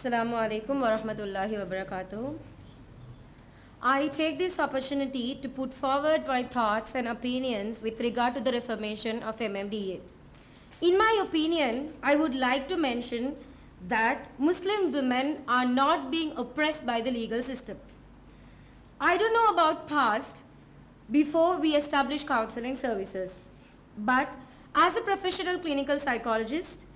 Assalamu alaikum wa rahmatullahi wa barakatuh. I take this opportunity to put forward my thoughts and opinions with regard to the reformation of MMDA. In my opinion, I would like to mention that Muslim women are not being oppressed by the legal system. I don't know about past before we established counseling services, but as a professional clinical psychologist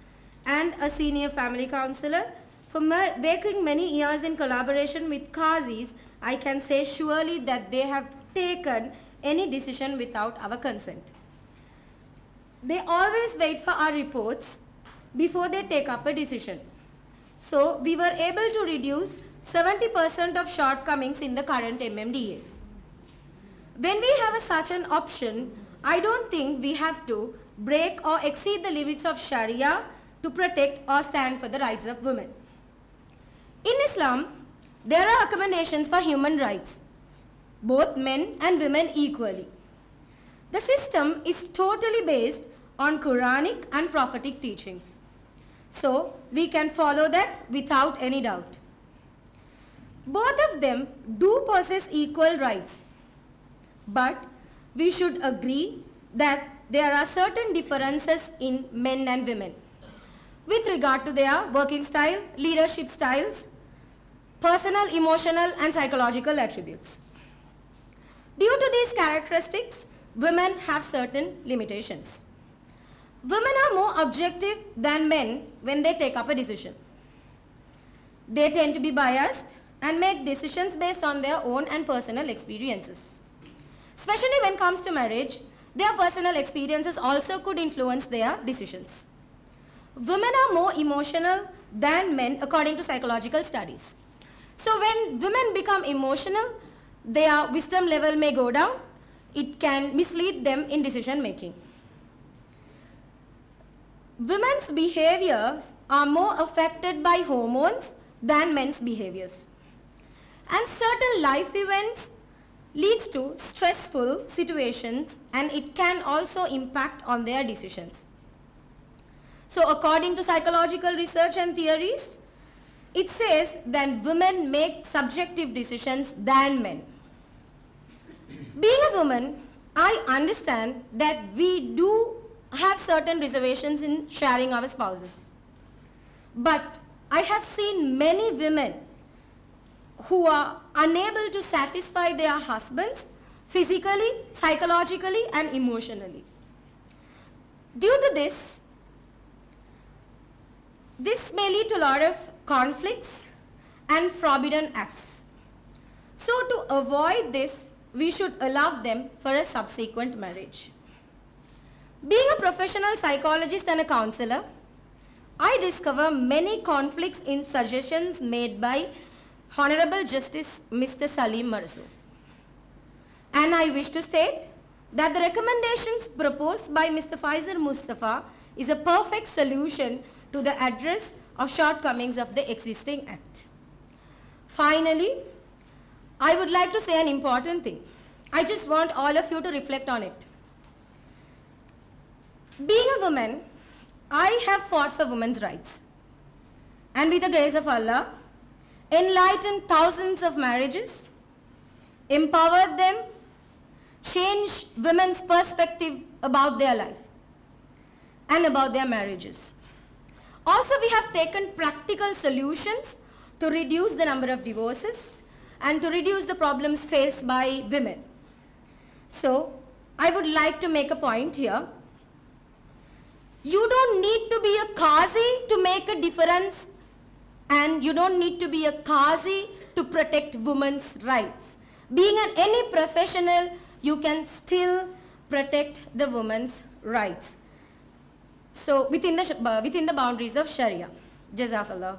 and a senior family counselor, for working many years in collaboration with Qazis, I can say surely that they have taken any decision without our consent. They always wait for our reports before they take up a decision. So we were able to reduce 70% of shortcomings in the current MMDA. When we have such an option, I don't think we have to break or exceed the limits of Sharia to protect or stand for the rights of women. In Islam, there are accommodations for human rights, both men and women equally. The system is totally based on Quranic and prophetic teachings. So we can follow that without any doubt. Both of them do possess equal rights, but we should agree that there are certain differences in men and women with regard to their working style, leadership styles, personal, emotional, and psychological attributes. Due to these characteristics, women have certain limitations. Women are more objective than men when they take up a decision. They tend to be biased and make decisions based on their own and personal experiences. Especially when it comes to marriage, their personal experiences also could influence their decisions. Women are more emotional than men according to psychological studies. So when women become emotional, their wisdom level may go down. It can mislead them in decision making. Women's behaviors are more affected by hormones than men's behaviors. And certain life events leads to stressful situations, and it can also impact on their decisions. So according to psychological research and theories, it says that women make subjective decisions than men. Being a woman, I understand that we do have certain reservations in sharing our spouses. But I have seen many women who are unable to satisfy their husbands physically, psychologically, and emotionally. Due to this may lead to a lot of conflicts and forbidden acts. So to avoid this, we should allow them for a subsequent marriage. Being a professional psychologist and a counselor, I discover many conflicts in suggestions made by Honorable Justice Mr. Salim Marzouf. And I wish to state that the recommendations proposed by Mr. Faisal Mustafa is a perfect solution to the address of shortcomings of the existing Act. Finally, I would like to say an important thing. I just want all of you to reflect on it. Being a woman, I have fought for women's rights. And with the grace of Allah, enlightened thousands of marriages, empowered them, changed women's perspective about their life and about their marriages. Also, we have taken practical solutions to reduce the number of divorces and to reduce the problems faced by women. So, I would like to make a point here. You don't need to be a Qazi to make a difference, and you don't need to be a Qazi to protect women's rights. Being any professional, you can still protect the women's rights. So within the boundaries of Sharia. Jazakallah.